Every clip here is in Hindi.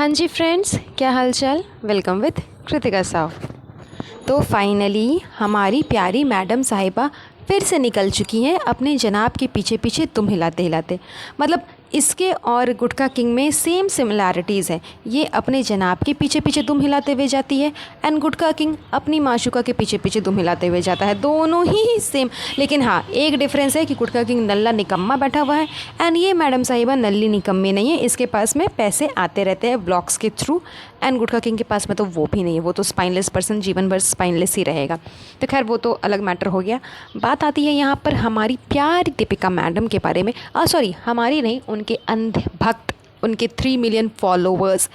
हाँ जी फ्रेंड्स, क्या हाल चाल। Welcome with Kritika Sao. तो फाइनली हमारी प्यारी मैडम साहिबा फिर से निकल चुकी हैं अपने जनाब के पीछे पीछे तुम हिलाते हिलाते। मतलब इसके और गुटखा किंग में सेम सिमिलैरिटीज़ है। ये अपने जनाब के पीछे पीछे दुम हिलाते हुए जाती है एंड गुटखा किंग अपनी माशुका के पीछे पीछे दुम हिलाते हुए जाता है। दोनों ही सेम, लेकिन हाँ एक डिफरेंस है कि गुटखा किंग नल्ला निकम्मा बैठा हुआ है एंड ये मैडम साहिबा नल्ली निकम्मी नहीं है। इसके पास में पैसे आते रहते हैं ब्लॉग्स के थ्रू एंड गुटखा किंग के पास में तो वो भी नहीं है। वो तो स्पाइनलेस पर्सन जीवन भर स्पाइनलेस ही रहेगा। तो खैर वो तो अलग मैटर हो गया। बात आती है यहाँ पर हमारी प्यारी दीपिका मैडम के बारे में। सॉरी, हमारी नहीं, उनके अंध भक्त, उनके 3 मिलियन फॉलोवर्स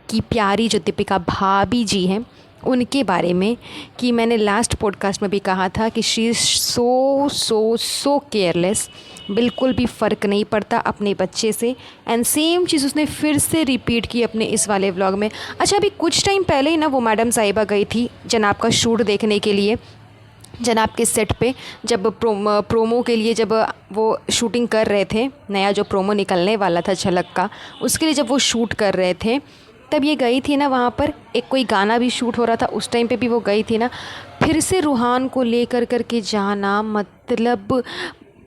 की प्यारी जो दीपिका भाभी जी हैं उनके बारे में। कि मैंने लास्ट पॉडकास्ट में भी कहा था कि शी इज़ सो केयरलेस, बिल्कुल भी फ़र्क नहीं पड़ता अपने बच्चे से। एंड सेम चीज़ उसने फिर से रिपीट की अपने इस वाले व्लॉग में। अच्छा, अभी कुछ टाइम पहले ही ना वो मैडम साहिबा गई थी जनाब का शूट देखने के लिए, जनाब के सेट पे। जब प्रोमो के लिए जब वो शूटिंग कर रहे थे, नया जो प्रोमो निकलने वाला था झलक का, उसके लिए जब वो शूट कर रहे थे तब ये गई थी ना वहाँ पर। एक कोई गाना भी शूट हो रहा था उस टाइम पे भी वो गई थी ना। फिर से रूहान को लेकर के जाना, मतलब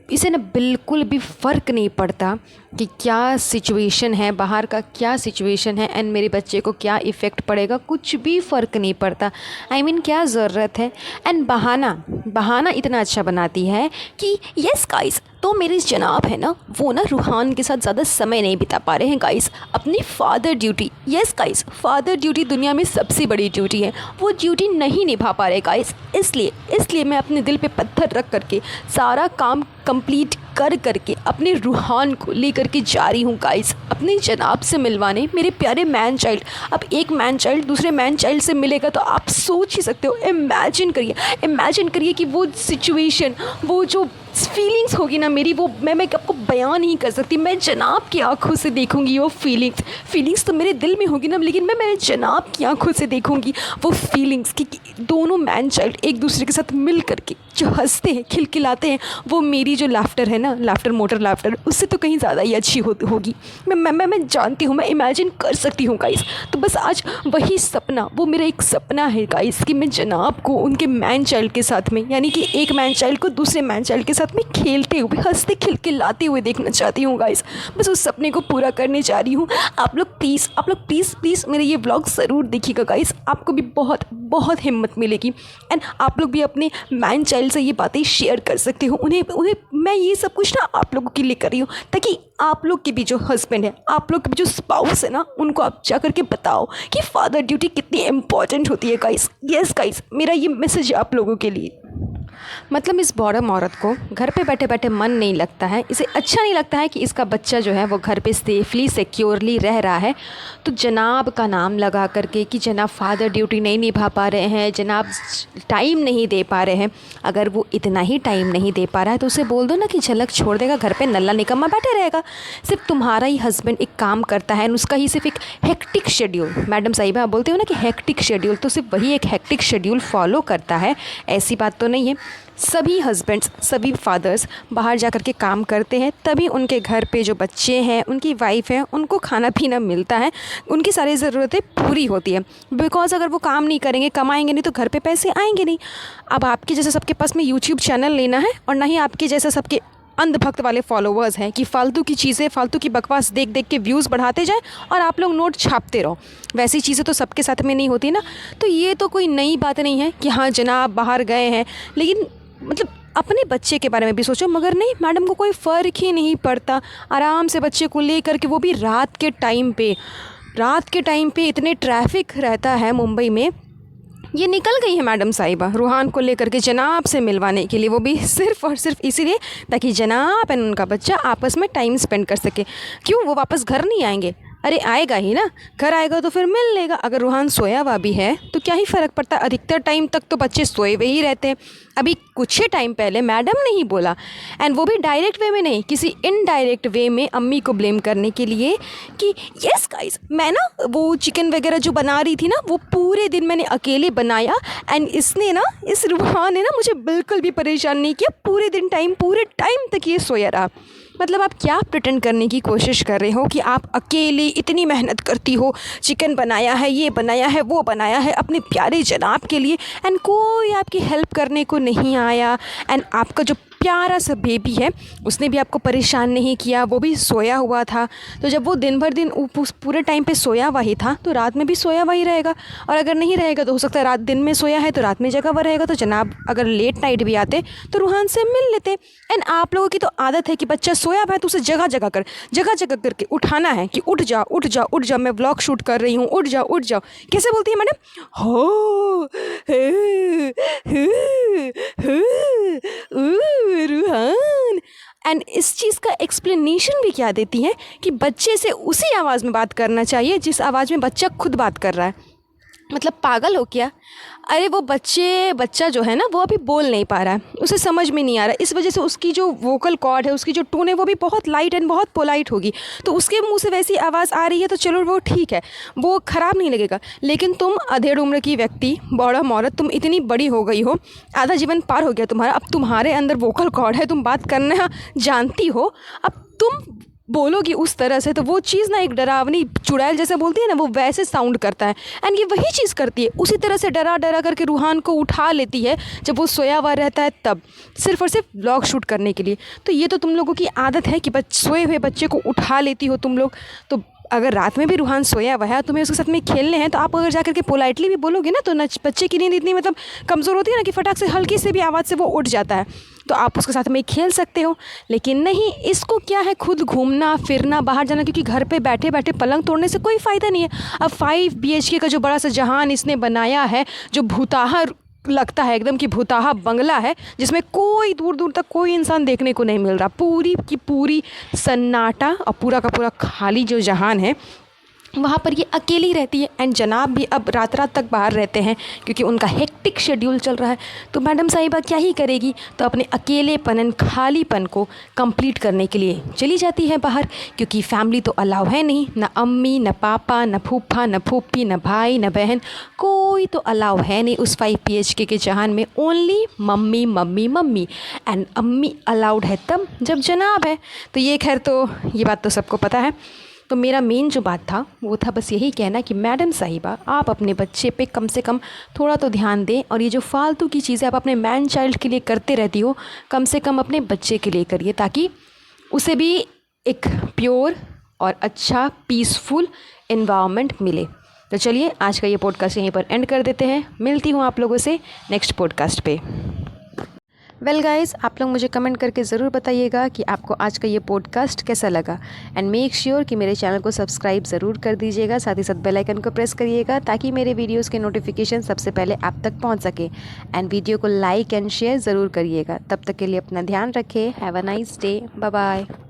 इसे ना बिल्कुल भी फ़र्क नहीं पड़ता कि क्या सिचुएशन है, बाहर का क्या सिचुएशन है एंड मेरे बच्चे को क्या इफ़ेक्ट पड़ेगा, कुछ भी फ़र्क नहीं पड़ता। आई मीन क्या ज़रूरत है। एंड बहाना इतना अच्छा बनाती है कि यस गाइस, तो मेरे जनाब है ना वो ना रूहान के साथ ज़्यादा समय नहीं बिता पा रहे हैं गाइस, अपनी father duty. Yes guys, father duty दुनिया में सबसे बड़ी ड्यूटी है, वो ड्यूटी नहीं निभा पा रहे गाइस। इसलिए मैं अपने दिल पे पत्थर रख करके सारा काम कंप्लीट करके अपने रूहान को लेकर के जा रही हूँ गाइस, अपने जनाब से मिलवाने, मेरे प्यारे मैन चाइल्ड। अब एक मैन चाइल्ड दूसरे मैन चाइल्ड से मिलेगा तो आप सोच ही सकते हो, इमेजिन करिए कि वो सिचुएशन, वो जो फीलिंग्स होगी ना मेरी, वो मैं आपको बयान नहीं कर सकती। मैं जनाब की आंखों से देखूंगी वो फीलिंग्स तो मेरे दिल में होगी ना, लेकिन मैं मेरे जनाब की आंखों से देखूंगी वो फीलिंग्स कि दोनों मैन चाइल्ड एक दूसरे के साथ मिल करके जो हंसते हैं, खिलखिलाते हैं। वो मेरी जो लाफ्टर है ना, मोटर लाफ्टर, उससे तो कहीं ज़्यादा ही अच्छी होगी। मैं जानती हूँ, मैं इमेजिन कर सकती हूँ गाइस। तो बस आज वही सपना, वो मेरा एक सपना है गाइस कि मैं जनाब को उनके मैन चाइल्ड के साथ में, यानी कि एक मैन चाइल्ड को दूसरे मैन चाइल्ड के साथ में खेलते हुए, हंसते खिलखिलाते हुए देखना चाहती हूँ गाइस। बस उस सपने को पूरा करने जा रही हूँ। आप लोग प्लीज़ मेरे ये व्लॉग ज़रूर देखिएगा गाइस, आपको भी बहुत हिम्मत मिलेगी एंड आप लोग भी अपने मैन चाइल्ड से ये बातें शेयर कर सकते हो। उन्हें मैं ये सब कुछ ना आप लोगों के लिए कर रही हूँ ताकि आप लोग के भी जो हस्बैंड है, आप लोग के भी जो स्पाउस है ना, उनको आप जा करके बताओ कि फादर ड्यूटी कितनी इंपॉर्टेंट होती है गाइस। यस गाइस, मेरा ये मैसेज है आप लोगों के लिए। मतलब इस बॉडम औरत को घर पे बैठे बैठे मन नहीं लगता है, इसे अच्छा नहीं लगता है कि इसका बच्चा जो है वो घर पे सेफली सिक्योरली रह रहा है। तो जनाब का नाम लगा करके कि जनाब फादर ड्यूटी नहीं निभा पा रहे हैं, जनाब टाइम नहीं दे पा रहे हैं। अगर वो इतना ही टाइम नहीं दे पा रहा है तो उसे बोल दो ना कि झलक छोड़ देगा, घर पे नल्ला निकम्मा बैठे रहेगा। सिर्फ तुम्हारा ही हस्बैंड एक काम करता है, उसका ही सिर्फ एक हेक्टिक शेड्यूल, मैडम साहिबा आप बोलते हो ना कि हेक्टिक शेड्यूल, तो सिर्फ वही एक हेक्टिक शेड्यूल फॉलो करता है। ऐसी बात तो नहीं है। सभी हस्बैंड्स, सभी फादर्स बाहर जा कर के काम करते हैं, तभी उनके घर पे जो बच्चे हैं, उनकी वाइफ है, उनको खाना पीना मिलता है, उनकी सारी ज़रूरतें पूरी होती है। बिकॉज़ अगर वो काम नहीं करेंगे, कमाएंगे नहीं, तो घर पे पैसे आएंगे नहीं। अब आपके जैसे सबके पास में यूट्यूब चैनल लेना है और ना ही आपके जैसे सबके अंधभक्त वाले फॉलोवर्स हैं कि फालतू की चीज़ें, फालतू की बकवास देख के व्यूज़ बढ़ाते जाएं और आप लोग नोट छापते रहो। वैसी चीज़ें तो सबके साथ में नहीं होती ना। तो ये तो कोई नई बात नहीं है कि हाँ जनाब बाहर गए हैं, लेकिन मतलब अपने बच्चे के बारे में भी सोचो। मगर नहीं, मैडम को कोई फ़र्क ही नहीं पड़ता, आराम से बच्चे को ले करके, वो भी रात के टाइम पे इतने ट्रैफिक रहता है मुंबई में, ये निकल गई है मैडम साहिबा रूहान को लेकर के जनाब से मिलवाने के लिए। वो भी सिर्फ़ और सिर्फ इसीलिए ताकि जनाब एंड उनका बच्चा आपस में टाइम स्पेंड कर सके। क्यों, वो वापस घर नहीं आएंगे? अरे आएगा ही ना, घर आएगा तो फिर मिल लेगा। अगर रूहान सोया हुआ भी है तो क्या ही फ़र्क पड़ता है, अधिकतर टाइम तक तो बच्चे सोए हुए ही रहते हैं। अभी कुछ ही टाइम पहले मैडम ने ही बोला, एंड वो भी डायरेक्ट वे में नहीं, किसी इनडायरेक्ट वे में अम्मी को ब्लेम करने के लिए कि यस गाइस, मैं ना वो चिकन वगैरह जो बना रही थी ना, वो पूरे दिन मैंने अकेले बनाया एंड इस रूहान ने ना मुझे बिल्कुल भी परेशान नहीं किया। पूरे टाइम तक ये सोया रहा। मतलब आप क्या प्रिटेंड करने की कोशिश कर रहे हो कि आप अकेले इतनी मेहनत करती हो, चिकन बनाया है, ये बनाया है, वो बनाया है अपने प्यारे जनाब के लिए, एंड कोई आपकी हेल्प करने को नहीं आया। एंड आपका जो प्यारा सा बेबी है उसने भी आपको परेशान नहीं किया, वो भी सोया हुआ था। तो जब वो दिन भर दिन उस पूरे टाइम पे सोया हुआ ही था तो रात में भी सोया हुआ ही रहेगा, और अगर नहीं रहेगा तो हो सकता है रात दिन में सोया है तो रात में जगा हुआ रहेगा। तो जनाब अगर लेट नाइट भी आते तो रूहान से मिल लेते। एंड आप लोगों की तो आदत है कि बच्चा सोया हुआ है तो उसे जगह जगह करके उठाना है कि उठ जा उठ जा उठ जा, मैं व्लॉग शूट कर रही हूँ, उठ जाओ उठ जाओ। कैसे बोलती है मैडम? हो रूहान। एंड इस चीज़ का एक्सप्लेनेशन भी क्या देती हैं कि बच्चे से उसी आवाज़ में बात करना चाहिए जिस आवाज़ में बच्चा खुद बात कर रहा है। मतलब पागल हो क्या? अरे वो बच्चा जो है ना वो अभी बोल नहीं पा रहा है, उसे समझ में नहीं आ रहा है, इस वजह से उसकी जो वोकल कॉर्ड है, उसकी जो टोन है वो भी बहुत लाइट एंड बहुत पोलाइट होगी। तो उसके मुंह से वैसी आवाज़ आ रही है तो चलो वो ठीक है, वो ख़राब नहीं लगेगा। लेकिन तुम अधेड़ उम्र की व्यक्ति, बड़ा औरत, तुम इतनी बड़ी हो गई हो, आधा जीवन पार हो गया तुम्हारा, अब तुम्हारे अंदर वोकल कॉर्ड है, तुम बात करना जानती हो, अब तुम बोलोगी उस तरह से तो वो चीज़ ना एक डरावनी चुड़ैल जैसे बोलती है ना, वो वैसे साउंड करता है। एंड ये वही चीज़ करती है, उसी तरह से डरा डरा करके रूहान को उठा लेती है जब वो सोया हुआ रहता है, तब सिर्फ और सिर्फ व्लॉग शूट करने के लिए। तो ये तो तुम लोगों की आदत है कि सोए हुए बच्चे को उठा लेती हो तुम लोग। तो अगर रात में भी रूहान सोया हुआ है, तुम्हें उसके साथ में खेलने हैं, तो आप अगर जाकर के पोलाइटली भी बोलोगे ना, तो बच्चे की नींद इतनी मतलब कमज़ोर होती है ना कि फटाक से हल्की से भी आवाज़ से वो उठ जाता है, तो आप उसके साथ में खेल सकते हो। लेकिन नहीं, इसको क्या है, खुद घूमना फिरना, बाहर जाना, क्योंकि घर पे बैठे बैठे पलंग तोड़ने से कोई फ़ायदा नहीं है। अब 5 BHK का जो बड़ा सा जहान इसने बनाया है, जो भूताहा लगता है एकदम कि भूताहा बंगला है, जिसमें कोई दूर दूर तक कोई इंसान देखने को नहीं मिल रहा, पूरी की पूरी सन्नाटा और पूरा का पूरा खाली जो जहान है, वहाँ पर ये अकेली रहती है। एंड जनाब भी अब रात रात तक बाहर रहते हैं क्योंकि उनका हेक्टिक शेड्यूल चल रहा है। तो मैडम साहिबा क्या ही करेगी, तो अपने अकेलेपन एंड खालीपन को कंप्लीट करने के लिए चली जाती है बाहर, क्योंकि फैमिली तो अलाउ है नहीं, ना अम्मी, ना पापा, ना फूफा, ना फूफी, ना भाई, ना बहन, कोई तो अलाउ है नहीं उस 5 BHK के जहान में। Only mummy mummy mummy, and अम्मी अलाउड है तब जब जनाब है। तो ये खैर, तो ये बात तो सबको पता है। तो मेरा मेन जो बात था वो था बस यही कहना कि मैडम साहिबा आप अपने बच्चे पे कम से कम थोड़ा तो ध्यान दें, और ये जो फालतू की चीज़ें आप अपने मैन चाइल्ड के लिए करते रहती हो, कम से कम अपने बच्चे के लिए करिए, ताकि उसे भी एक प्योर और अच्छा पीसफुल एनवायरनमेंट मिले। तो चलिए आज का ये पॉडकास्ट यहीं पर एंड कर देते हैं, मिलती हूँ आप लोगों से नेक्स्ट पॉडकास्ट पे। वेल गाइस, आप लोग मुझे कमेंट करके ज़रूर बताइएगा कि आपको आज का ये पॉडकास्ट कैसा लगा, एंड मेक श्योर कि मेरे चैनल को सब्सक्राइब ज़रूर कर दीजिएगा, साथ ही साथ बेल आइकन को प्रेस करिएगा ताकि मेरे वीडियोस के नोटिफिकेशन सबसे पहले आप तक पहुंच सके। एंड वीडियो को लाइक एंड शेयर ज़रूर करिएगा। तब तक के लिए अपना ध्यान रखें। Have a nice day. Bye bye.